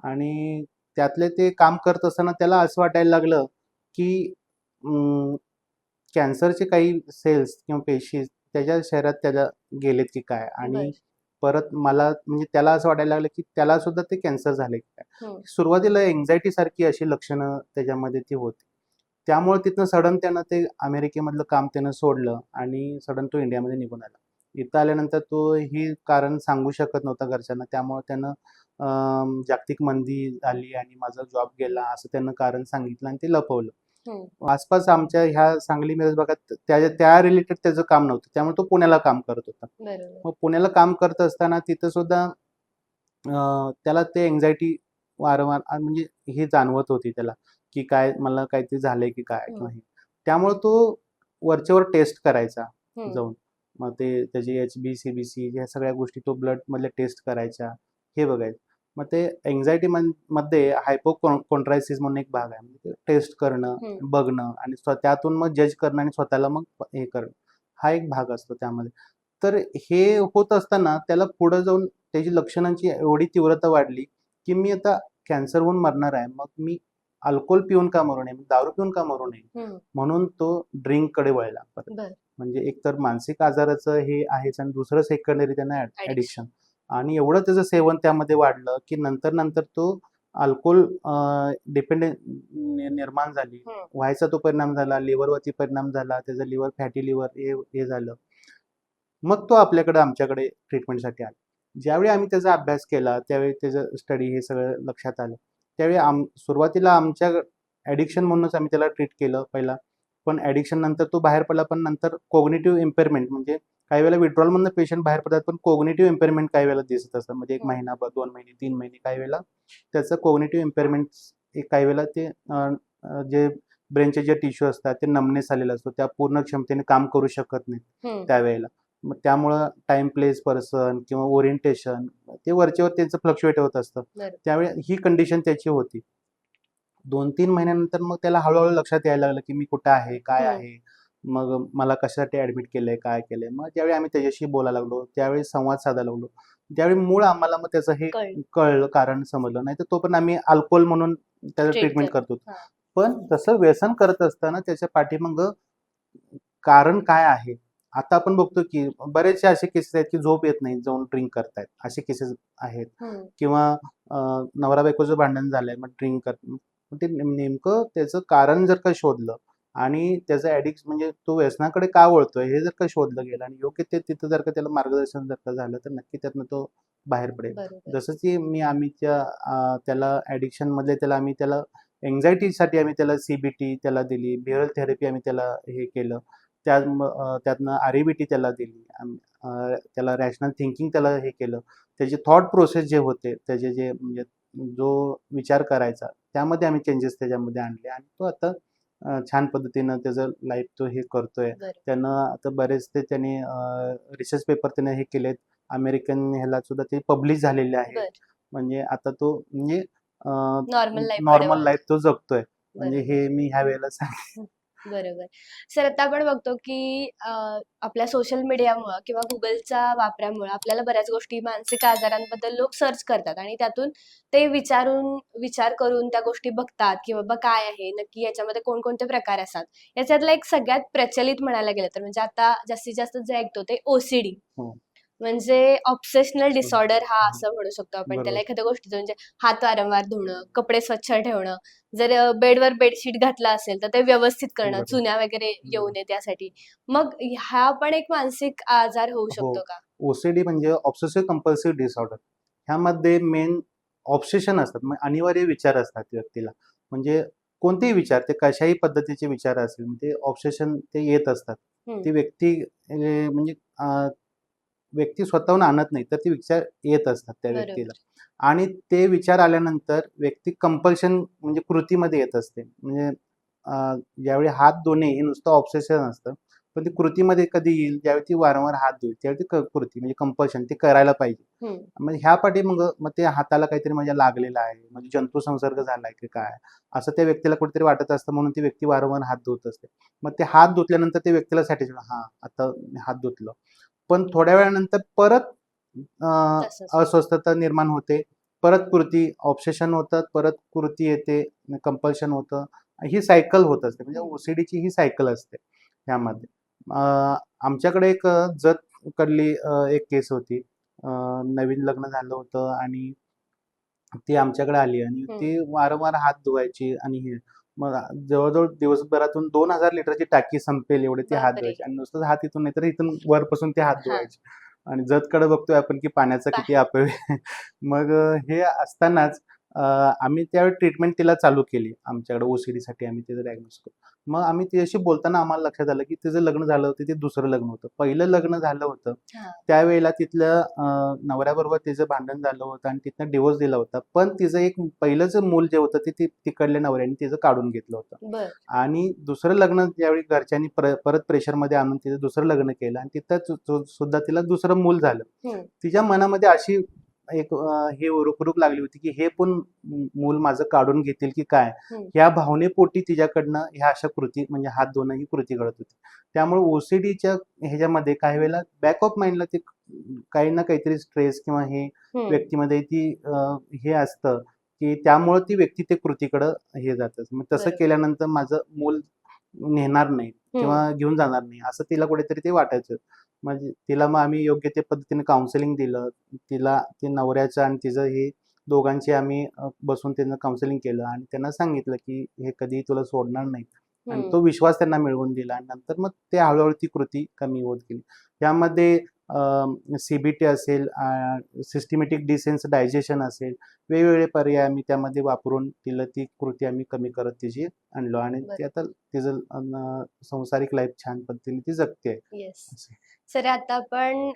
आणि त्यातले ते काम करत असताना त्याला असं वाटायला लागलं की कॅन्सरचे काही सेल्स किंवा पेशी त्याच्या शरीरात त्याच्या गेलेत की काय आणि बरं. परत मला म्हणजे त्याला असं वाटायला लागलं की त्याला सुद्धा ते कॅन्सर झाले की काय. हं. सुरुवातीला एन्झायटी सारखी अशी लक्षणं त्याच्यामध्ये ती होती. त्यामुळे तिथनं सडन त्यानं ते अमेरिकेमधलं काम त्यानं सोडलं आणि सडन तो इंडियामध्ये निघून आला. इथं आल्यानंतर तो ही कारण सांगू शकत नव्हता घरच्यांना. त्यामुळे त्यानं जागतिक मंदी झाली आणि माझा जॉब गेला असं त्यानं कारण सांगितलं आणि ते लपवलं. हं. आसपास आमच्या ह्या सांगली मिरज भागात त्या रिलेटेड त्याचं काम नव्हतं. त्यामुळे तो पुण्याला काम करत होता. बरोबर. मग पुण्याला काम करत असताना तिथं सुद्धा त्याला ते एन्झायटी वारंवार म्हणजे हे जाणवत होती त्याला, की काय मला काहीतरी झालंय की काय किंवा हं. हे. त्यामुळे तो वरचेवर टेस्ट करायचा हं. जाऊन. मग ते त्याची एचबी, सीबीसी ह्या सगळ्या गोष्टी तो ब्लडमधल्या टेस्ट करायच्या, हे बघायचं. मग ते एन्झायटी मध्ये हायपोकॉन्ड्रायसिस म्हणून एक भाग आहे. म्हणजे टेस्ट करणं, हं. बघणं आणि त्यातून मग जज करणं आणि स्वतःला मग हे करणं. हा एक भाग असतो त्यामध्ये. तर हे होत असताना त्याला पुढे जाऊन त्याची लक्षणांची एवढी तीव्रता वाढली, की मी आता कॅन्सर होऊन मरणार आहे. मग मी अल्कोहोल पिऊन का मरू नये? दारू पिऊन का मरू नये? हं. म्हणून तो ड्रिंककडे वळला परत. बरं. म्हणजे एकतर मानसिक आजाराचं हे आहेच आणि दुसरं सेकंडरी त्यांना ॲडिक्शन. ॲडिक्शन. आणि एवढं त्याचं सेवन त्यामध्ये वाढलं, की नंतर तो अल्कोहोल डिपेंडंट निर्माण झाली. हं. व्हायचा तो परिणाम झाला, लिव्हरवरती परिणाम झाला, त्याचं लिव्हर फॅटी लिव्हर हे झालं. मग तो आमच्याकडे ट्रीटमेंटसाठी आला. ज्यावेळी आम्ही त्याचा अभ्यास केला, त्यावेळी त्याचं स्टडी हे सगळं लक्षात आलं. त्यावेळी सुरुवातीला आमच्या ॲडिक्शन म्हणूनच आम्ही त्याला ट्रीट केलं पहिला. पण ॲडिक्शन नंतर तो बाहेर पडला. पण नंतर कोग्निटिव्ह इम्पेअरमेंट म्हणजे काही वेळेला विथड्रॉलमधनं पेशंट बाहेर पडतात, पण कोग्निटिव्ह इम्पेअरमेंट काही वेळेला दिसत असतं. म्हणजे 1 हं. महिना, 2 महिने, 3 महिने काही वेळेला त्याचं कोग्निटिव्ह इम्पेअरमेंट काही वेळेला ते जे ब्रेनचे जे टिश्यू असतात ते नमनेस आलेला असतो. त्या पूर्ण क्षमतेने काम करू शकत नाहीत हं. त्यावेळेला. मग त्यामुळं टाईम, प्लेस, पर्सन किंवा ओरिएंटेशन ते वरचेवर त्यांचं फ्लक्च्युएट होत असतं. बरं. त्यावेळी ही कंडिशन त्याची होती. 2-3 महिन्यानंतर मग त्याला हळू-हळू लक्षात यायला लागलं, की मी कुठे आहे? काय हं. आहे? मग मला कशासाठी ॲडमिट केलंय? काय केलंय? मग ज्यावेळी आम्ही त्याच्याशी बोलायला लागलो, त्यावेळी संवाद साधायला लागलो. त्यावेळी मूळ आम्हाला मग त्याचं हे कळलं. कळलं, कारण समजलं. नाहीतर तोपर्यंत आम्ही अल्कोहोल म्हणून त्याचं ट्रीट ट्रीटमेंट करतो. करत होतो. हां. पण तसं व्यसन करत असताना त्याच्या पाठीमागं कारण काय आहे? आता आपण बघतो, की बरेचसे असे केसेस आहेत, की झोप येत नाही, जाऊन ड्रिंक करतायत. असे केसेस आहेत. हं. किंवा नवरा-बायकोचं भांडण झालंय, मग ड्रिंक मग ते नेमकं त्याचं कारण जर का शोधलं आणि त्याचं म्हणजे तो व्यसनाकडे का वळतोय हे जर का शोधलं गेलं आणि योग्य ते तिथं जर का त्याला मार्गदर्शन जर का झालं, तर नक्की त्यातनं तो बाहेर पडेल. बरोबर. जसं की त्याला ॲडिक्शनमधले आम्ही त्याला एन्झायटीसाठी आम्ही त्याला सीबीटी त्याला दिली, बिहेवियरल थेरपी आम्ही त्याला हे केलं. त्यातनं आर-ई-बी-टी त्याला दिली. त्याला रॅशनल थिंकिंग त्याला हे केलं. त्याचे थॉट प्रोसेस जे होते, त्याचे जे म्हणजे जो विचार करायचा, त्यामध्ये आम्ही चेंजेस त्याच्यामध्ये आणले आणि तो आता छान पद्धतीनं त्याचं लाईफ तो हे करतोय. बरं. त्यानं आता बरेचसे त्याने रिसर्च पेपर त्याने हे केलेत. अमेरिकन ह्याला सुद्धा ते पब्लिश झालेले आहेत. बरं. म्हणजे आता तो म्हणजे नॉर्मल लाईफकडे नॉर्मल वळतो. लाईफ तो जगतोय. म्हणजे बरोबर. हे मी ह्या वेळेला सांगेन. हं. बरोबर. सर आता आपण बघतो, की आपल्या सोशल मीडियामुळं किंवा Googleच्या वापरामुळं आपल्याला बऱ्याच गोष्टी मानसिक आजारांबद्दल लोक सर्च करतात आणि त्यातून ते विचार करून त्या गोष्टी बघतात, की बाबा काय आहे, नक्की याच्यामध्ये कोणकोणते प्रकार असतात. याच्यातला एक सगळ्यात प्रचलित म्हणायला गेलं तर म्हणजे आता जास्तीत जास्त जे ऐकतो ते ओसीडी. हो. म्हणजे ऑब्सेशनल हं. डिसऑर्डर हा हां. असं म्हणू शकतो आपण त्याला. बरोबर. एखाद्या गोष्टीचं म्हणजे हात वारंवार धुणं, कपडे स्वच्छ ठेवणं, जर बेडवर बेडशीट घातलं असेल तर ते व्यवस्थित करणं, बरोबर. चुन्या वगैरे येऊ बरोबर. नये त्यासाठी. मग हा पण एक मानसिक आजार होऊ हो. शकतो का? ओसीडी म्हणजे ऑब्सेसिव्ह कंपल्सिव्ह डिसऑर्डर. ह्यामध्ये मेन ऑब्सेशन असतात. म्हणजे अनिवार्य विचार असतात व्यक्तीला. म्हणजे कोणतेही विचार, ते कशाही पद्धतीचे विचार असतील, ते ऑब्सेशन ते येत असतात. हं. ती म्हणजे व्यक्ती स्वतःहून आणत नाही, तर ते विचार येत असतात त्या व्यक्तीला. बरोबर. आणि ते विचार आल्यानंतर व्यक्ती कंपल्शन म्हणजे कृतीमध्ये येत असते. म्हणजे ज्यावेळी हात धुणे हे नुसतं ऑब्सेशन असतं. पण ती कृतीमध्ये कधी येईल ज्यावेळी ती वारंवार हात धुईल त्यावेळी ती कृती म्हणजे कंपल्शन ती करायला पाहिजे. हं. म्हणजे ह्या पाठी मग ते हाताला काहीतरी माझ्या लागलेलं आहे, म्हणजे जंतू संसर्ग झालाय की काय, असं त्या व्यक्तीला कुठेतरी वाटत असतं म्हणून ती व्यक्ती वारंवार हात धुत असते. मग ते हात धुतल्यानंतर त्या व्यक्तीला सॅटिस्फाय हां, आता मी हात धुतलं. पण थोड्या वेळानंतर परत तसंच होतं. अस्वस्थता निर्माण होते. परत कृती, ऑब्सेशन होतं, परत कृती येते, कंपल्शन होतं. ही सायकल होत असते. म्हणजे हं. ओसीडीची ही सायकल असते ह्यामध्ये. आमच्याकडे एक जतकडली एक केस होती. नवीन लग्न झालं होतं आणि ती आमच्याकडे आली आणि हं. ती वारंवार हात धुवायची आणि हे. मग जवळ-जवळ दिवसभरातून 2,000 लिटरची टाकी संपेल एवढे ते हात बापरे! धुवायचे आणि नुसतंच हात इथून नाही तर इथून वरपासून ते हात हां. धुवायचे. आणि जतकडे बघतोय आपण की पाण्याचा पा किती अपव्यय आहे. मग हे असतानाच आम्ही त्यावेळी ट्रीटमेंट तिला चालू केली. आमच्याकडे ओसीडीसाठी आम्ही तिचं डायग्नोस केलं. मग आम्ही तिच्याशी बोलताना आम्हाला लक्षात आलं की तिचं लग्न झालं होतं, ते दुसरं लग्न होतं. पहिलं लग्न झालं होतं, हां. त्यावेळेला तिथल्या नवऱ्याबरोबर तिचं भांडण झालं होतं आणि तिथनं डिव्होर्स दिला होता. पण तिचं एक पहिलंच मूल जे होतं ते तिकडल्या नवऱ्याने तिचं काढून घेतलं होतं. बरं. आणि दुसरं लग्न ज्यावेळी घरच्यांनी परत प्रेशरमध्ये आणून तिचं दुसरं लग्न केलं आणि तिथं सुद्धा तिला दुसरं मूल झालं. हं. तिच्या मनामध्ये अशी एक हे रुख लागली होती की हे पण मूल माझं काढून घेतील की काय? हं. ह्या भावनेपोटी तिच्याकडनं ह्या अशा कृती म्हणजे हात धुणं ही कृती घडत होती. त्यामुळे ओसीडीच्या ह्याच्यामध्ये काही वेळेला बॅक ऑफ माइंडला ते काही ना काहीतरी स्ट्रेस किंवा हे हं. व्यक्तीमध्ये ती हे असतं की त्यामुळे ती व्यक्ती ते कृतीकडं हे जातं. मग तसं बरोबर. केल्यानंतर माझं मूल नेणार नाही हं. किंवा घेऊन जाणार नाही असं तिला कुठेतरी ते वाटायचं. म्हणजे तिला मग आम्ही योग्य त्या पद्धतीने काउन्सिलिंग दिलं. तिला ते नवऱ्याचं आणि तिचं हे दोघांची आम्ही बसून त्यांना काउन्सिलिंग केलं आणि त्यांना सांगितलं की हे कधीही तुला सोडणार नाही. आणि हं. तो विश्वास त्यांना मिळवून दिला आणि नंतर मग ते हळू ती कृती कमी होत गेली. त्यामध्ये सीबीटी असेल, सिस्टमॅटिक डिसेन्सिटायझेशन असेल, वेगवेगळे पर्याय आम्ही त्यामध्ये वापरून तिला ती कृती आम्ही कमी करत तिची आणलो आणि बरं. ती आता तिचं संसारिक लाईफ छान पद्धतीने ती जगते. येस. असं. सर आता आपण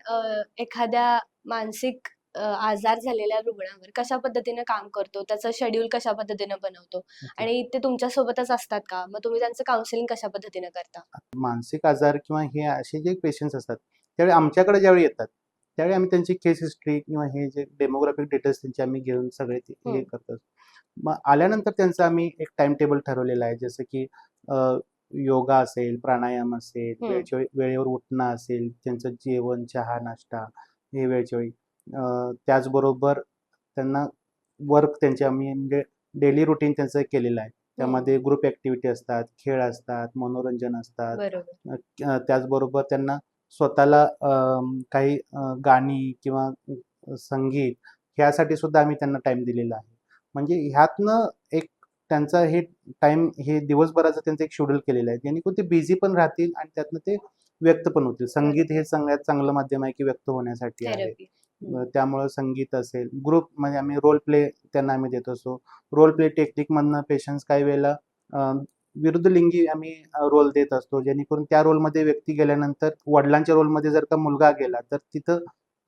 एखाद्या मानसिक आजार झालेल्या रुग्णावर कशा पद्धतीने काम करतो, त्याचं शेड्यूल कशा पद्धतीने बनवतो ओके. आणि ते तुमच्यासोबतच असतात का? मग तुम्ही त्यांचं काउन्सिलिंग कशा पद्धतीने करता? मानसिक आजार किंवा हे असे जे पेशंट्स असतात, त्यावेळी आमच्याकडे ज्यावेळी येतात, त्यावेळी आम्ही त्यांची केस हिस्ट्री किंवा हे जे डेमोग्राफिक डिटेल्स त्यांचे आम्ही घेऊन सगळे ते हे हं. करतो. मग आल्यानंतर त्यांचं आम्ही एक टाईम टेबल ठरवलेलं आहे. जसं की अ, योगा असेल, प्राणायाम असेल, हं. वेळेवर उठणं असेल, त्यांचं जेवण, चहा, नाश्ता हे वेळच्या वेळी. त्याचबरोबर त्यांना वर्क त्यांचे आम्ही म्हणजे डेली रुटीन त्यांचं केलेलं आहे. हं. त्यामध्ये ग्रुप ॲक्टिव्हिटी असतात, खेळ असतात, मनोरंजन असतात. बरोबर. त्याचबरोबर त्यांना स्वतःला काही गाणी किंवा संगीत ह्यासाठी सुद्धा आम्ही त्यांना टाईम दिलेला आहे. म्हणजे ह्यातनं एक त्यांचा हे टाईम हे दिवसभराचं त्यांचं एक शेड्यूल केलेलं आहे. जेणेकरून ते बिझी पण राहतील आणि त्यातनं ते व्यक्त पण होतील. संगीत बरोबर. हे सगळ्यात चांगलं माध्यम आहे की व्यक्त होण्यासाठी आहे. थेरपी. हं. त्यामुळं संगीत असेल, ग्रुप म्हणजे आम्ही रोल प्ले त्यांना आम्ही देत असतो. रोल प्ले टेक्निकमधनं पेशंट्स काही वेळेला विरुद्ध लिंगी आम्ही रोल देत असतो. जेणेकरून त्या रोलमध्ये व्यक्ती गेल्यानंतर वडिलांच्या रोलमध्ये जर का मुलगा गेला, तर तिथं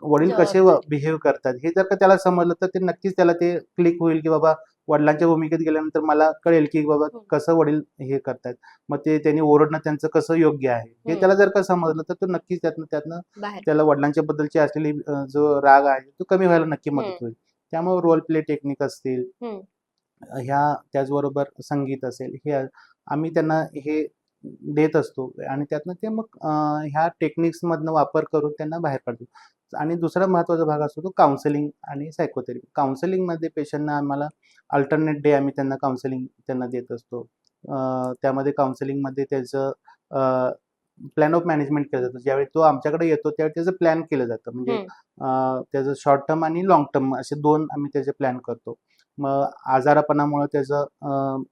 वडील कसे जबाबदारी. बिहेव करतात, हे जर का त्याला समजलं, तर ते नक्कीच त्याला ते क्लिक होईल, की बाबा वडिलांच्या भूमिकेत गेल्यानंतर मला कळेल, की बाबा हं. कसं वडील हे करतायत. मग ते त्यांनी ओरडणं त्यांचं कसं योग्य आहे. हे हं. त्याला जर का समजलं, तर तो नक्कीच त्यातनं त्यातनं बाहेर त्याला पडतो. वडिलांच्या बद्दलची असलेली जो राग आहे, तो कमी व्हायला नक्की मदत हं. होईल. त्यामुळे रोल प्ले टेक्निक असतील, हं. ह्या त्याचबरोबर संगीत असेल, हे आम्ही त्यांना हे देत असतो आणि त्यातनं ते मग ह्या टेक्निक्समधनं वापर करून त्यांना बाहेर काढतो. आणि दुसरा महत्त्वाचा भाग असतो तो काउन्सिलिंग आणि सायकोथेरपी. काउन्सिलिंगमध्ये पेशंटना आम्हाला अल्टरनेट डे आम्ही त्यांना काउन्सिलिंग त्यांना देत असतो. त्यामध्ये काउन्सिलिंगमध्ये त्याचं प्लॅन ऑफ मॅनेजमेंट केलं जातं. ज्यावेळी तो आमच्याकडे येतो त्यावेळी त्याचं प्लॅन केलं जातं. म्हणजे हं. त्याचं शॉर्ट टर्म आणि लाँग टर्म असे 2 आम्ही त्याचे प्लॅन करतो. मग आजारापणामुळे त्याचं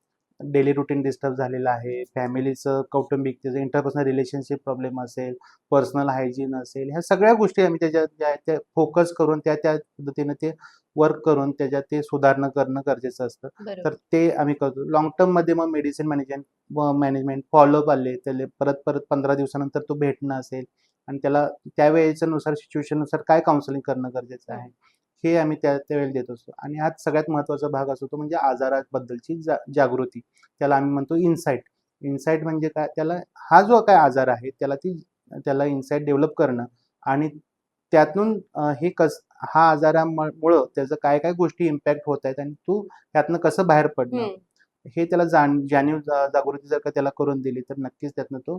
डेली रुटीन डिस्टर्ब झालेलं आहे, फॅमिलीचं कौटुंबिक त्याचं इंटरपर्सनल रिलेशनशिप प्रॉब्लेम असेल, पर्सनल हायजीन असेल, ह्या सगळ्या गोष्टी आम्ही त्याच्यात ज्या आहेत त्या फोकस करून त्या पद्धतीने ते वर्क करून त्याच्यात ते सुधारणा करणं गरजेचं असतं. तर बरोबर. ते आम्ही करतो. लाँग टर्ममध्ये मग मेडिसिन मॅनेजमेंट फॉलोअप आले, त्याला परत 15 दिवसानंतर तो भेटणं असेल आणि त्याला त्यावेळेच्यानुसार सिच्युएशननुसार काय काउन्सिलिंग करणं गरजेचं हं. आहे. हे आम्ही त्यावेळेला देत असतो आणि ह्यात सगळ्यात महत्त्वाचा भाग असतो तो म्हणजे आजाराबद्दलची जागृती. त्याला आम्ही म्हणतो इन्साईट. इन्साईट म्हणजे काय, त्याला हा जो काय आजार आहे त्याला इन्साईट डेव्हलप करणं आणि त्यातून हे हा आजारामुळं त्याचं काय काय गोष्टी इम्पॅक्ट होत आहेत आणि तू त्यातनं कसं बाहेर पडणं, हम्म. हे त्याला जागृती जर का त्याला करून दिली तर नक्कीच त्यातनं तो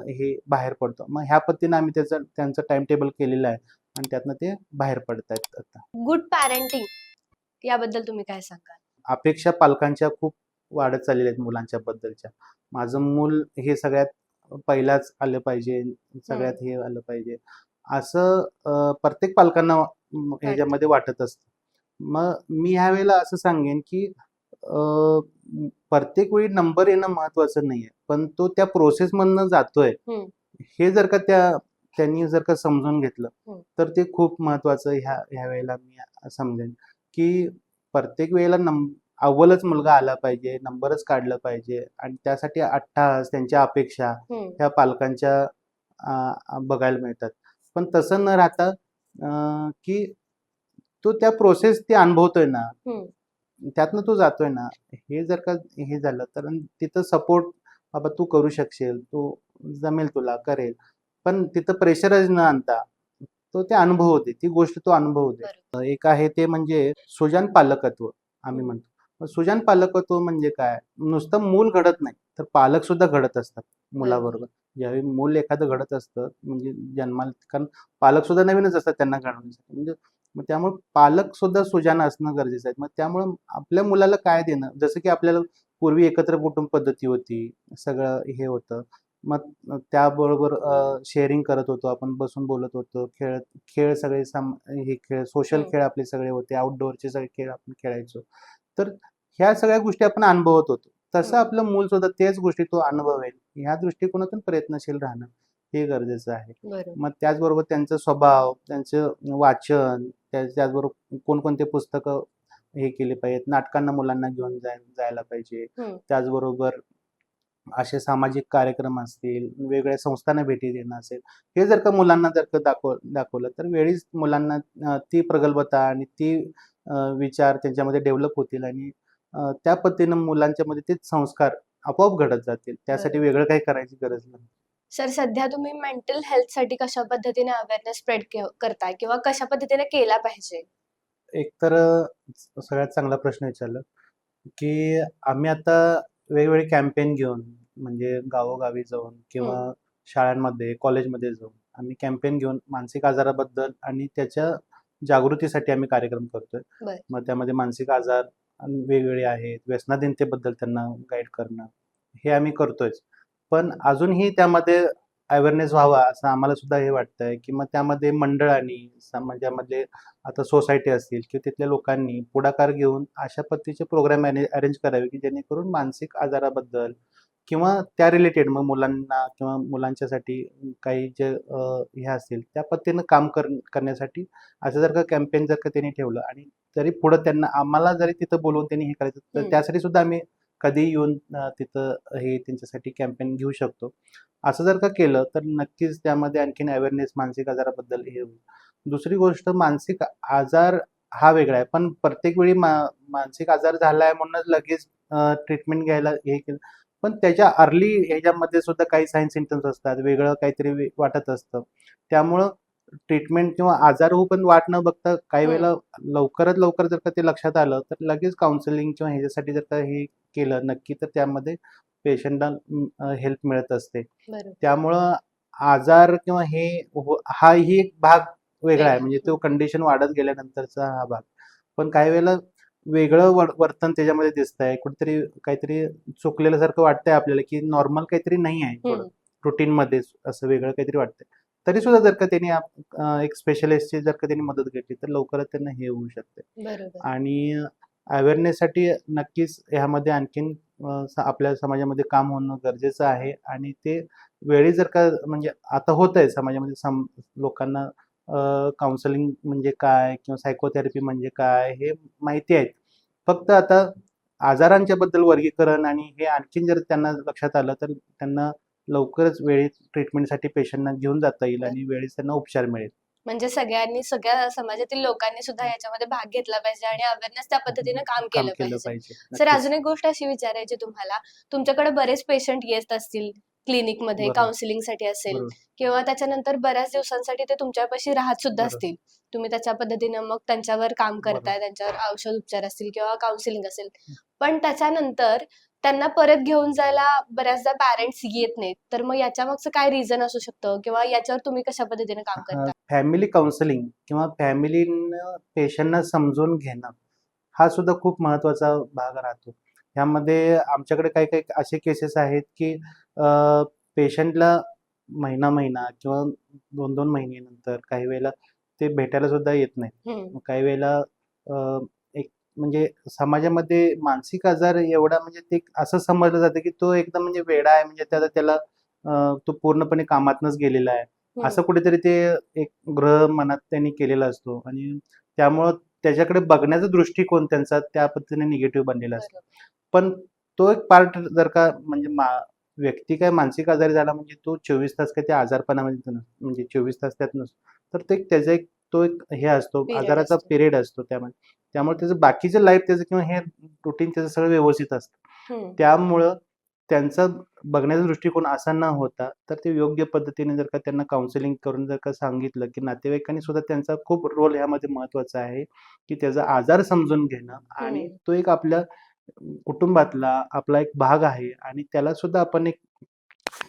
हे बाहेर पडतो. मग ह्या पद्धतीने आम्ही त्यांचं टाइम टेबल केलेलं आहे आणि त्यातनं ते बाहेर पडतायत आता. गुड पॅरेंटिंग याबद्दल तुम्ही काय सांगाल? अपेक्षा पालकांच्या खूप वाढत चाललेल्या आहेत मुलांच्या बद्दलच्या. माझं मूल हे सगळ्यात पहिलाच आलं पाहिजे, सगळ्यात हे आलं पाहिजे, असं प्रत्येक पालकांना ह्याच्यामध्ये वाटत असतं. मग मी ह्या वेळेला असं सांगेन की प्रत्येक वेळी नंबर येणं महत्वाचं नाहीये, पण तो त्या प्रोसेस मधनं जातोय हम्म. हे जर का त्यांनी जर का समजून घेतलं हम्म. तर ते खूप महत्वाचं ह्या वेळेला मी समजेन की प्रत्येक वेळेला अव्वलच मुलगा आला पाहिजे, नंबरच काढलं पाहिजे आणि त्यासाठी अट्टहास, त्यांच्या अपेक्षा हम्म. ह्या पालकांच्या बघायला मिळतात. पण तसं न राहता की तो त्या प्रोसेस ते अनुभवतोय ना, हम्म. त्यातनं तो जातोय ना, हे जर का हे झालं तर तिथं सपोर्ट, बाबा तू करू शकशील, तू जमेल तुला, करेल. पण तिथं प्रेशरच न आणता तो ते अनुभव दे, ती गोष्ट तो अनुभव दे. बरोबर. एक आहे ते म्हणजे सुजाण पालकत्व आम्ही म्हणतो. मग सुजाण पालकत्व म्हणजे काय? नुसतं मूल घडत नाही, तर पालक सुद्धा घडत असतात मुलाबरोबर. ज्यावेळी मूल एखादं घडत असतं म्हणजे जन्माला, कारण पालक सुद्धा नवीनच असतात त्यांना घडवण्यासाठी. म्हणजे मग त्यामुळे पालक सुद्धा सुजाण असणं गरजेचं आहे. मग त्यामुळं आपल्या मुलाला काय देणं, जसं की आपल्याला पूर्वी एकत्र कुटुंब पद्धती होती, सगळं हे होतं. मग त्याबरोबर शेअरिंग करत होतो, आपण बसून बोलत होतो, खेळ सगळे हे खेळ, सोशल हम्म. खेळ आपले सगळे होते, आउटडोअरचे सगळे खेळ आपण खेळायचो. तर ह्या सगळ्या गोष्टी आपण अनुभवत होतो. तसं हम्म. आपलं मूल सुद्धा तेच गोष्टी तो अनुभवेल, ह्या दृष्टिकोनातून प्रयत्नशील राहणं हे गरजेचं आहे. बरोबर. मग त्याचबरोबर त्यांचा स्वभाव, त्यांचं वाचन, त्याचबरोबर कोणकोणते पुस्तकं हे केले पाहिजेत, नाटकांना मुलांना घेऊन जायला पाहिजे. हम्म. त्याचबरोबर असे सामाजिक कार्यक्रम असतील, वेगवेगळ्या संस्थांना भेटी देणं असेल, हे जर का मुलांना जर का दाखवलं तर वेळीच मुलांना ती प्रगल्भता आणि ती विचार त्यांच्यामध्ये डेव्हलप होतील आणि त्या पद्धतीनं मुलांच्या मध्ये ते संस्कार आपोआप घडत जातील. त्यासाठी बरोबर. वेगळं काही करायची गरज नाही. सर, सध्या तुम्ही मेंटल हेल्थ साठी कशा पद्धतीने अवेअरनेस स्प्रेड करताय किंवा कशा पद्धतीने केला पाहिजे? एकतर सगळ्यात चांगला प्रश्न विचारला, की आम्ही आता वेगवेगळे कॅम्पेन घेऊन म्हणजे गावोगावी जाऊन किंवा हम्म. शाळांमध्ये, कॉलेजमध्ये जाऊन आम्ही कॅम्पेन घेऊन मानसिक आजाराबद्दल आणि त्याच्या जागृतीसाठी आम्ही कार्यक्रम करतोय. बर. मग त्यामध्ये मानसिक आजार वेगवेगळे आहेत, व्यसनाधीनतेबद्दल त्यांना गाईड करणं, हे आम्ही करतोयच. पण अजूनही त्यामध्ये अवेअरनेस व्हावा असं आम्हाला सुद्धा हे वाटतंय, की मग त्यामध्ये मंडळांनी, समाजामध्ये आता सोसायटी असतील किंवा तिथल्या लोकांनी पुढाकार घेऊन अशा पद्धतीचे प्रोग्राम अरेंज करावे, की जेणेकरून मानसिक आजाराबद्दल किंवा त्या रिलेटेड मग मुलांना किंवा मुलांच्यासाठी काही जे हे असतील त्या पद्धतीनं काम करण्यासाठी असं जर का कॅम्पेन जर का त्यांनी ठेवलं आणि तरी पुढं त्यांना आम्हाला जरी तिथं बोलवून त्यांनी हे करायचं तर हम्म. त्यासाठी सुद्धा आम्ही कधी येऊन तिथं हे त्यांच्यासाठी कॅम्पेन घेऊ शकतो. असं जर का केलं तर नक्कीच त्यामध्ये आणखीन अवेअरनेस मानसिक आजाराबद्दल हे होईल. दुसरी गोष्ट, मानसिक आजार हा वेगळा आहे, पण प्रत्येक वेळी मानसिक आजार झालाय म्हणूनच लगेच ट्रीटमेंट घ्यायला हे केलं. पण त्याच्या अर्ली ह्याच्यामध्ये सुद्धा काही साईन सिम्पटम्स असतात, वेगळं काहीतरी वाटत असतं. त्यामुळं ट्रीटमेंट किंवा आजार होऊ पण वाट न बघता काही हम्म. वेळेला लवकरात लवकर जर का ते लक्षात आलं तर लगेच काउन्सिलिंग किंवा ह्याच्यासाठी जर का हे केलं नक्की, तर त्यामध्ये पेशंटला हेल्प मिळत असते. बरोबर. त्यामुळं आजार किंवा हाही एक भाग वेगळा आहे, वेगळा. म्हणजे तो कंडिशन वाढत गेल्यानंतरचा हा भाग. पण काही वेळेला वेगळं वर्तन त्याच्यामध्ये दिसतंय, कुठेतरी काहीतरी चुकलेलं सारखं वाटतंय आपल्याला, की नॉर्मल काहीतरी नाही आहे, थोडं हम्म. रुटीनमध्ये असं वेगळं काहीतरी वाटतंय. तरी सुद्धा जर का त्यांनी एक स्पेशलिस्टची जर का त्यांनी मदत घेतली तर लवकरच त्यांना हे होऊ शकते. बरोबर. आणि अवेअरनेससाठी नक्कीच ह्यामध्ये आणखीन आपल्या समाजामध्ये काम होणं गरजेचं आहे आणि ते वेळी जर का म्हणजे आता होत आहे समाजामध्ये लोकांना काउन्सिलिंग म्हणजे काय किंवा सायकोथेरपी म्हणजे काय हे माहिती आहे. फक्त आता आजारांच्या बद्दल वर्गीकरण आणि हे आणखीन जर त्यांना लक्षात आलं तर त्यांना लवकरच वेळीच ट्रीटमेंटसाठी पेशंटना घेऊन जाता येईल आणि वेळीच त्यांना उपचार मिळेल. म्हणजे सगळ्या समाजातील लोकांनी सुद्धा याच्यामध्ये भाग घेतला पाहिजे आणि अवेअरनेस त्या पद्धतीने काम काम केलं केलं पाहिजे. पाहिजे. सर, नक्कीच. अजून एक गोष्ट अशी विचारायची तुम्हाला, तुमच्याकडे बरेच पेशंट येत असतील क्लिनिकमध्ये बरोबर, काउन्सिलिंगसाठी असेल बरोबर, किंवा त्याच्यानंतर बऱ्याच दिवसांसाठी ते तुमच्यापाशी राहत सुद्धा बरोबर, असतील. तुम्ही त्याच्या पद्धतीनं मग त्यांच्यावर काम बरोबर. करताय, त्यांच्यावर औषध उपचार असतील किंवा काउन्सिलिंग असेल. पण त्याच्यानंतर त्यांना परत घेऊन जायला बऱ्याचदा पॅरेंट्स येत नाहीत. तर मग याच्यामागचं काय रिझन असू शकतं किंवा याच्यावर तुम्ही कशा पद्धतीने काम करता? फॅमिली काउन्सिलिंग किंवा फॅमिलीनं पेशंटना समजून घेणं, हा सुद्धा खूप महत्त्वाचा भाग राहतो. ह्यामध्ये आमच्याकडे काही-काही असे केसेस आहेत, की पेशंटला महिना-महिना किंवा 2-2 महिन्यानंतर काही वेळेला ते भेटायला सुद्धा येत नाहीत. हं, मग काही वेळेला एक म्हणजे समाजामध्ये मानसिक आजार एवढा म्हणजे ते असं समजलं जातं, की तो एकदम म्हणजे वेडा आहे, म्हणजे त्याला तो पूर्णपणे कामातनंच गेलेला आहे. हं. असं कुठेतरी ते एक ग्रह मनात त्यांनी केलेला असतो आणि त्यामुळं त्याच्याकडे बघण्याचा दृष्टिकोन त्यांचा त्या पद्धतीने निगेटिव्ह बनलेला असतो. बरोबर. पण तो एक पार्ट जर का म्हणजे व्यक्ती काय मानसिक आजारी झाला म्हणजे तो 24 तास काय त्या आजारपणामध्ये म्हणजे 24 तास त्यात नसतो. तर ते त्याचा एक तो एक हे असतो, पिरियड आजाराचा असतो. पिरियड असतो त्यामध्ये. त्यामुळे त्याचं बाकीचं लाईफ त्याचं किंवा हे रुटीन त्याचं सगळं व्यवस्थित असतं. हं, त्यामुळं त्यांचा बघण्याचा दृष्टिकोन असा न होता, तर ते योग्य पद्धतीने जर का त्यांना काउन्सिलिंग करून जर का सांगितलं, की नातेवाईकांनी सुद्धा त्यांचा खूप रोल ह्यामध्ये महत्त्वाचा आहे, की त्याचा आजार समजून घेणं आणि हं. तो एक आपल्या कुटुंबातला आपला एक भाग आहे आणि त्याला सुद्धा आपण एक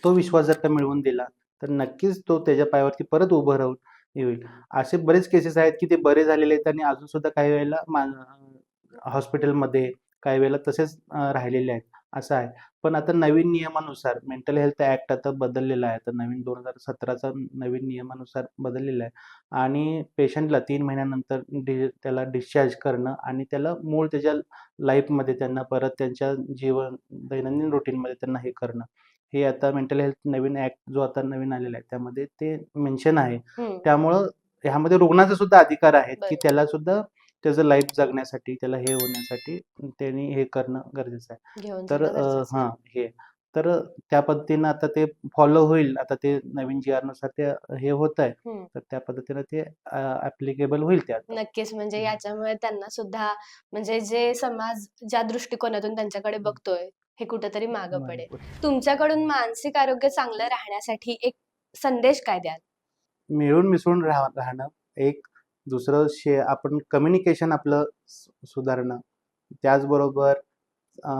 तो विश्वास जर का मिळवून दिला, तर नक्कीच तो त्याच्या पायावरती परत उभं राहून हे होईल. असे बरेच केसेस आहेत, की ते बरे झालेले आहेत आणि अजून सुद्धा काही वेळेला हॉस्पिटलमध्ये, काही वेळेला तसेच राहिलेले आहेत, असं आहे. पण आता नवीन नियमानुसार मेंटल हेल्थ ॲक्ट आता बदललेला आहे. आता नवीन 2017चा नवीन नियमानुसार बदललेला आहे आणि पेशंटला 3 महिन्यानंतर त्याला डिस्चार्ज करणं आणि त्याला मूळ त्याच्या लाईफमध्ये त्यांना परत त्यांच्या दैनंदिन रूटीनमध्ये त्यांना हे करणं. हे आता मेंटल हेल्थ नवीन ॲक्ट जो आता नवीन आलेला आहे, त्यामध्ये ते मेन्शन आहे. हं. त्यामुळं ह्यामध्ये रुग्णाचा सुद्धा अधिकार आहेत, की बरोबर. त्याला सुद्धा त्याचं लाईफ जगण्यासाठी, त्याला हे होण्यासाठी त्यांनी हे करणं गरजेचं आहे. घेऊन तर जाणं गरजेचं आहे. हां, हे. तर त्या पद्धतीनं आता ते फॉलो होईल. आता ते नवीन जी-आरनुसार ते हे होतंय. हं. तर त्या पद्धतीनं ते ॲप्लिकेबल होईल ते आता. नक्कीच. म्हणजे हं, याच्यामुळे त्यांना सुद्धा म्हणजे जे समाज ज्या दृष्टिकोनातून त्यांच्याकडे हं. बघतोय, हे कुठेतरी मागं पडेल. बरोबर. तुमच्याकडून मानसिक आरोग्य चांगलं राहण्यासाठी एक संदेश काय द्याल? मिळून मिसळून राहणं. एक दुसरं आपण कम्युनिकेशन आपलं सुधारणं. त्याचबरोबर अ,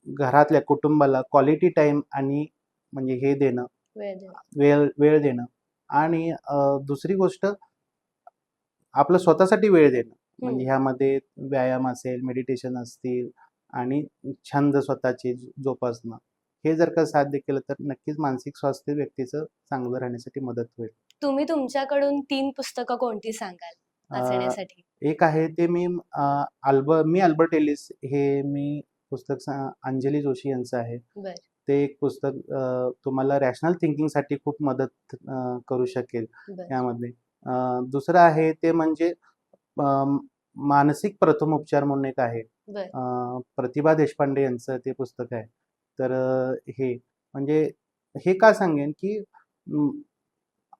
घरातल्या कुटुंबाला क्वालिटी टाईम आणि म्हणजे हे देणं, वेळ देणं. वेळ वेळ देणं आणि दुसरी गोष्ट आपलं स्वतःसाठी वेळ देणं. म्हणजे हं. ह्यामध्ये व्यायाम असेल, मेडिटेशन असतील आणि छंद स्वतःचे जोपासणं. हे जर का साध्य केलं तर नक्कीच मानसिक स्वास्थ्य व्यक्तीचं चांगलं राहण्यासाठी मदत होईल. तुम्ही तुमच्याकडून 3 पुस्तकं कोणती सांगाल अ, वाचण्यासाठी? एक आहे ते मी अल्बर्ट एलिस हे मी पुस्तक अंजली जोशी यांचं आहे. बरं, ते एक पुस्तक तुम्हाला रॅशनल थिंकिंगसाठी खूप मदत करू शकेल बरं, यामध्ये. दुसरं आहे ते म्हणजे अ, मानसिक प्रथमोपचार म्हणून एक आहे. बरं. प्रतिभा देशपांडे यांचं ते पुस्तक आहे. तर हे म्हणजे हे का सांगेन, की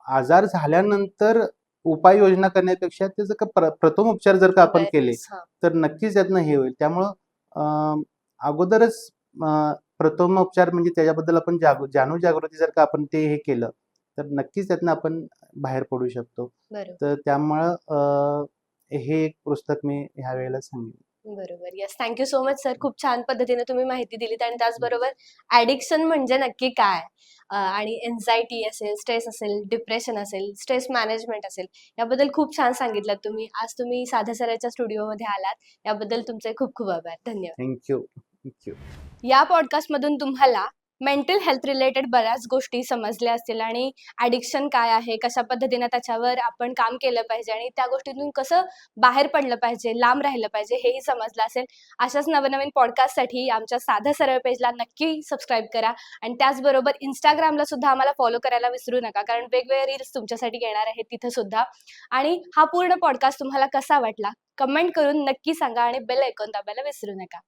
आजार झाल्यानंतर उपाययोजना करण्यापेक्षा त्याचं का प्रथमोपचार जर का आपण केले, अवेअरनेस. हां. तर नक्कीच त्यातनं हे होईल. त्यामुळं अगोदरच प्रथमोपचार म्हणजे त्याच्याबद्दल आपण जाणीव-जागृती जर का आपण ते हे केलं, तर नक्कीच त्यातनं आपण बाहेर पडू शकतो. बरोबर. तर त्यामुळं हे एक पुस्तक मी ह्या वेळेला सांगेन. बरोबर. Yes. Thank you so much sir. खूप छान पद्धतीने तुम्ही माहिती दिलीत आणि त्याचबरोबर ॲडिक्शन म्हणजे नक्की काय? आणि एन्झायटी असेल, स्ट्रेस असेल, डिप्रेशन असेल, स्ट्रेस मॅनेजमेंट असेल, याबद्दल खूप छान सांगितलत तुम्ही. आज तुम्ही साध्या सराच्या स्टुडिओमध्ये आलात, याबद्दल तुमचे खूप खूप आभार. धन्यवाद. Thank you. Thank you. या पॉडकास्टमधून तुम्हाला मेंटल हेल्थ रिलेटेड बऱ्याच गोष्टी समजल्या असतील आणि ॲडिक्शन काय आहे, कशा पद्धतीने त्याच्यावर आपण काम केलं पाहिजे आणि त्या गोष्टीतून कसं बाहेर पडलं पाहिजे, लांब राहिलं पाहिजे हेही समजलं असेल. अशाच नवनवीन पॉडकास्टसाठी आमच्या साध्या सरळ पेजला नक्की सबस्क्राईब करा आणि त्याचबरोबर Instagramला सुद्धा आम्हाला फॉलो करायला विसरू नका. कारण वेगवेगळे रील्स तुमच्यासाठी येणार आहेत तिथं सुद्धा. आणि हा पूर्ण पॉडकास्ट तुम्हाला कसा वाटला? कमेंट करून नक्की सांगा आणि बेल आयकॉन दाबायला विसरू नका.